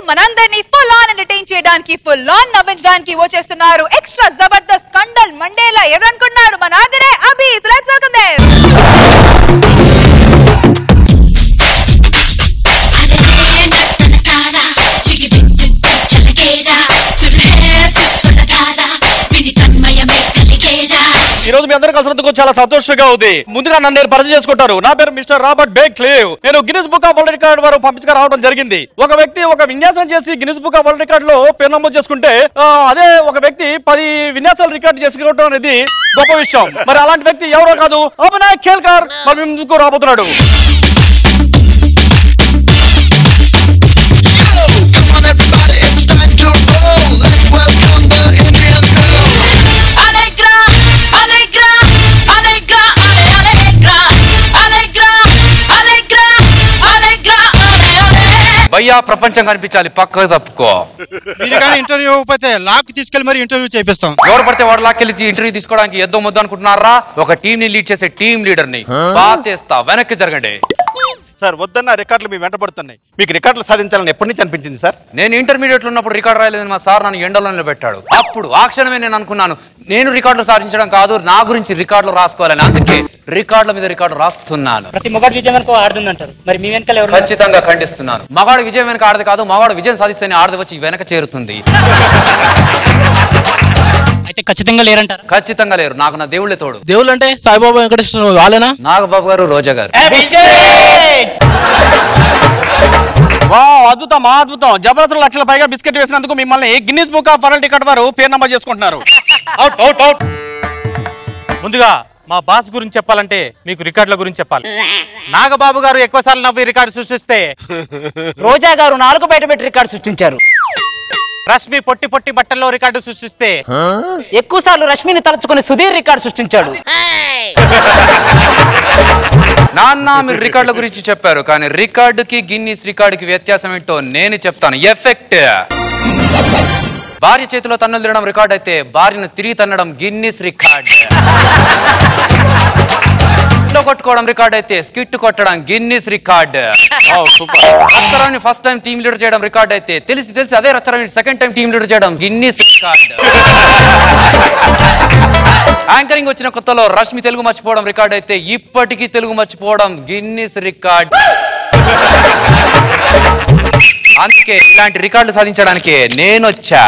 మనందరినీ full on entertain చేయడానికి, full on నవ్వించడానికి వచ్చేస్తున్నారు ఎక్స్ట్రా జబర్దస్త్ కండల్ మండేలా. ఎవరు అనుకున్నారు? మన Adhire Abhi. Let's welcome them. ఈ రోజు మీ అందరూ కలిసినందుకు చాలా సంతోషంగా ఉంది. ముందుగా నన్ను నేను పరిచయం చేసుకుంటారు. నా పేరు మిస్టర్ రాబర్ట్ బేక్లీవ్. నేను Guinness book of world record వారు పంపించగా రావడం జరిగింది. ఒక వ్యక్తి ఒక విన్యాసం చేసి Guinness book of world record లో పేరు నమోదు చేసుకుంటే, అదే ఒక వ్యక్తి 10 విన్యాసాలు రికార్డు చేసుకోవడం అనేది గొప్ప విషయం. మరి అలాంటి వ్యక్తి ఎవరో కాదు, అభినయ్ ఖేల్కర్ మరి ముందుకు రాబోతున్నాడు. భయ్యా ప్రపంచం కనిపించాలి, పక్కకు తప్పుకో. ఇంటర్వ్యూ అయిపోతే లాక్ తీసుకెళ్లి మరి ఇంటర్వ్యూ చేపిస్తాం. ఎవరు పడితే వాడు లాక్కెళ్ళి ఇంటర్వ్యూ తీసుకోవడానికి ఎద్దో ముద్దు అనుకుంటున్నారా? ఒక టీం ని లీడ్ చేసే టీం లీడర్ ని బాధేస్తా. వెనక్కి జరగండి సార్. వద్దన్న రికార్డులు మీ వెంట పడుతున్నాయి. మీకు రికార్డులు సాధించాలని ఎప్పటి నుంచి అనిపించింది సార్? నేను ఇంటర్మీడియట్ లో ఉన్నప్పుడు రికార్డు రాయలేదని మా సార్ నన్ను ఎండలో పెట్టాడు. అప్పుడు ఆ క్షణమే నేను అనుకున్నాను, నేను రికార్డులు సాధించడం కాదు, నా గురించి రికార్డులు రాసుకోవాలని. అందుకే రికార్డుల మీద రికార్డు రాస్తున్నాను. ప్రతి మగాడు విజయం వెనక ఆడుతుందంటారు. మరి మీ వెనకాల ఎవరు? ఖచ్చితంగా ఖండిస్తున్నాను. మగాడు విజయం వెనక ఆడదు కాదు, మగాడు విజయం సాధిస్తేనే ఆడది వచ్చి వెనక చేరుతుంది. అయితే ఖచ్చితంగా లేరంటారు? ఖచ్చితంగా లేరు. నాకు నా దేవుళ్ళే తోడు. దేవుళ్ళు అంటే సాయిబాబా వెంకటేశ్వర వాళ్ళేనా? నాగబాబు గారు, రోజా గారు. అద్భుతం, అద్భుతం. జబర్దస్త్ లక్షల పైగా బిస్కెట్ వేసినందుకు మిమ్మల్ని Guinness book of world record వారు పేరు నమోదు చేసుకుంటున్నారు. Out out out. ముందుగా మా బాస్ గురించి చెప్పాలంటే మీకు రికార్డుల గురించి చెప్పాలి. నాగబాబు గారు ఎక్కువ సార్లు నవ్వి రికార్డు సృష్టిస్తే, రోజా గారు 4 బయట పెట్టి రికార్డు సృష్టించారు. రష్మి పొట్టి పొట్టి బట్టల్లో రికార్డు సృష్టిస్తే, ఎక్కువ సార్లు రష్మిని తలుచుకుని సుధీర్ రికార్డు సృష్టించాడు. నాన్న మీరు రికార్డుల గురించి చెప్పారు, కానీ రికార్డుకి గిన్నిస్ రికార్డుకి వ్యత్యాసం ఏంటో నేను చెప్తాను. ఎఫెక్ట్. భార్య చేతిలో తన్నులు తినడం రికార్డ్ అయితే, భార్యను తిరిగి తన్నడం గిన్నిస్ రికార్డ్. కొట్టుకోవడం రికార్డ్ అయితే, స్కిట్ కొట్టడం గిన్నిస్ రికార్డ్. రచ్చరాన్ని ఫస్ట్ టైం టీమ్ లీడర్ చేయడం రికార్డ్ అయితే, తెలిసి అదే రచ్చరాన్ని సెకండ్ టైం టీమ్ లీడర్ చేయడం గిన్నిస్ రికార్డ్. యాంకరింగ్ వచ్చిన కొత్తలో రష్మి తెలుగు మర్చిపోవడం రికార్డ్ అయితే, ఇప్పటికీ తెలుగు మర్చిపోవడం గిన్నిస్ రికార్డ్. అందుకే ఇలాంటి రికార్డులు సాధించడానికి నేను వచ్చా.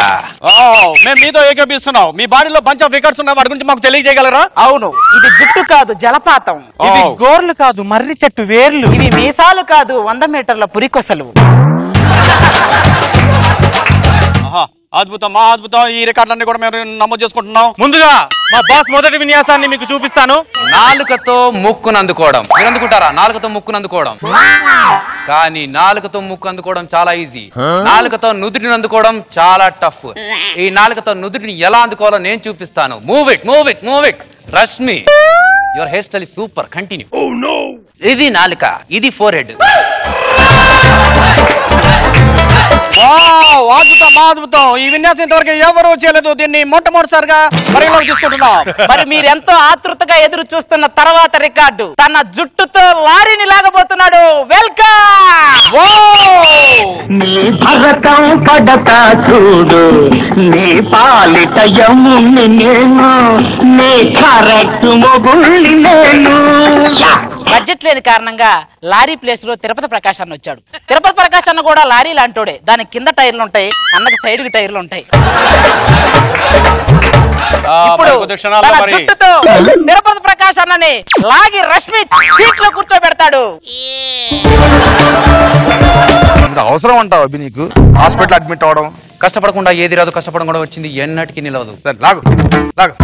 మేము మీతో ఏకీపిస్తున్నాం. మీ బాడీలో బంచ్ ఆఫ్ రికార్డ్స్ ఉన్నాయి, వాటి గురించి మాకు తెలియజేయగలరా? అవును, ఇది జుట్టు కాదు జలపాతం, ఇది గోర్లు కాదు మర్రి చెట్టు వేర్లు, ఇవి మీసాలు కాదు 100 మీటర్ల పురికొసలు. అద్భుతం, మా అద్భుతం. ఈ రికార్డులన్నీ కూడా మేము నమోదు చేసుకుంటున్నాం. ముందుగా మా బాస్ మొదటి విన్యాసాన్ని మీకు చూపిస్తాను. నాలుకతో ముక్కును అందుకోవడం. మీరు అందుకుంటారా? నాలుకతో ముక్కును అందుకోవడం. కానీ నాలుకతో ముక్కు అందుకోవడం చాలా ఈజీ. నాలుకతో నుదుటిని అందుకోవడం చాలా టఫ్. ఈ నాలుకతో నుదుటిని ఎలా అందుకోవాలో నేను చూపిస్తాను. Move it, move it, move it. Rashmi, your hair style super. Continue. ఇది నాలుక, ఇది ఫోర్ హెడ్. అద్భుతం, అద్భుతం. ఈ విన్యాసం ఇంతవరకు ఎవరు చేయలేదు. దీన్ని మొట్టమొదటిసారిగా పరిగణలోకి తీసుకుంటున్నాం. మరి మీరెంతో ఆతృతగా ఎదురు చూస్తున్న తర్వాత రికార్డు, తన జుట్టుతో లారీని లాగబోతున్నాడు. వెల్కమ్. నీ భరతం పడతా చూడు, నీ పాలిట యముని నేను, నీ కరెక్ట్ మొగుళ్ళి నేను. బడ్జెట్ లేని కారణంగా లారీ ప్లేస్ లో తిరుపతి ప్రకాష్ అన్న వచ్చాడు. తిరుపతి ప్రకాష్ అన్న కూడా లారీ లాంటోడే. దాని కింద టైర్లు ఉంటాయి, అన్నకి సైడ్ కి టైర్లు ఉంటాయి. ఇప్పుడు చుట్టూతో తిరుపతి ప్రకాష్ అన్నని లాగి రష్మి సీట్ లో కూర్చోబెడతాడు. అవసరం అంటావు అభి నీకు హాస్పిటల్ అడ్మిట్ అవడం? కష్టపడకుండా ఏది రాదు, కష్టపడడం కూడా వచ్చింది ఎన్నటికి నిలవదు. లాగు లాగు.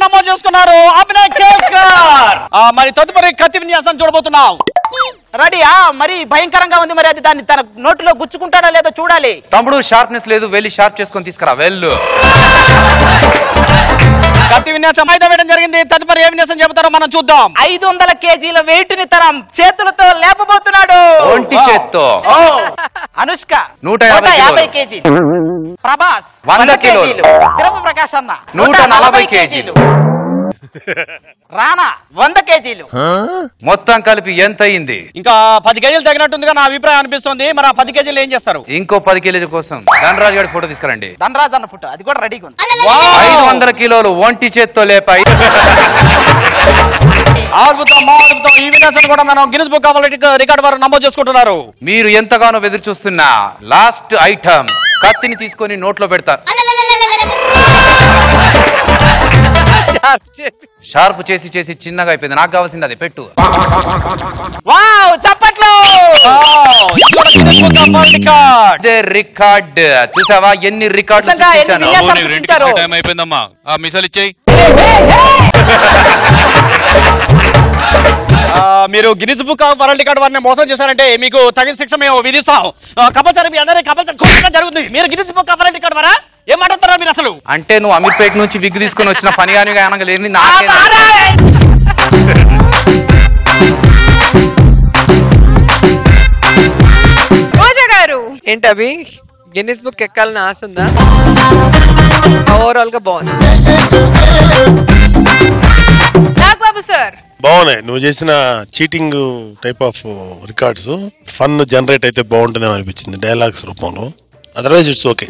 నమోదు చేసుకున్నారు అభినయ్ ఖేల్కర్. మరి తదుపరి కత్తి విన్యాసం చూడబోతున్నాం. రెడీ? మరి భయంకరంగా ఉంది. మరి అది దాన్ని తన నోటిలో గుచ్చుకుంటాడో లేదో చూడాలి. తమ్ముడు షార్ప్నెస్ లేదు, వెళ్ళి షార్ప్ చేసుకొని తీసుకురా. వెళ్ళు. కత్తి విన్యాసం అయితే వేయడం జరిగింది. తదుపరి ఏ విన్యాసం చెబుతారో మనం చూద్దాం. 500 కేజీల వెయిట్ ని తన చేతులతో లేపబోతున్నాడు. ఒంటి చేత్తో. అనుష్క 150 కేజీలు. ప్రభాస్ 100 కిలోలు. తిరుపతి ప్రకాష్ అన్న 140 కేజీలు. రానా 100 కేజీలు. మొత్తం కలిపి ఎంత అయింది? ఇంకా 10 కేజీలు తగినట్టుందిగా నా అభిప్రాయం అనిపిస్తుంది. మరి ఆ 10 కేజీలు ఏం చేస్తారు? ఇంకో 10 కేజీల కోసం ధనరాజు గారి ఫోటో తీసుకురండి. ధనరాజ్ అన్న ఫోటో అది కూడా రెడీగా ఉంది. 500 కిలోలు ఒంటి చేత్తో లేపాయి. అద్భుతం, అద్భుతం. ఈ విన్యాసాన్ని కూడా మనం గిన్నిస్ బుక్ ఆఫ్ రికార్డ్ వారు నమోదు చేసుకుంటున్నారు. మీరు ఎంతగానో ఎదురు చూస్తున్న లాస్ట్ ఐటమ్ కత్తిని తీసుకొని నోట్లో పెడతారు. షార్ప్ చేసి చేసి చిన్నగా అయిపోయింది. నాకు కావాల్సింది అది పెట్టు. వావ్ చప్పట్లు. అదే రికార్డ్ చూసావా? ఎన్ని రికార్డులు సృష్టించాను. టైం అయిపోయిందమ్మా. ఆ మిసల్ ఇచ్చేయి. మీరు Guinness book of world record వారిని మోసం చేశారంటే మీకు తగిన శిక్ష మేము విధిస్తాం. కంపల్సరీ మీ అందరికీ కంపల్సరీ జరుగుతుంది. మీరు Guinness book of world record వారా? ఏం మాట్లాడతారా మీరు అసలు? అంటే నువ్వు అమీర్పేట నుంచి విగ్ తీసుకొని వచ్చిన పని కానీ అనగలేదు. రోజా గారు ఏంటి అభి గిన్నిస్ బుక్ ఎక్కాలని ఆశ ఉందా? ఓవరాల్ గా బాగుంది. నాగబాబు సార్ బాగున్నాయి. నువ్వు చేసిన cheating type of records fun generate అయితే బాగుంటుందేమో అనిపించింది డైలాగ్స్ రూపంలో. Otherwise it's okay.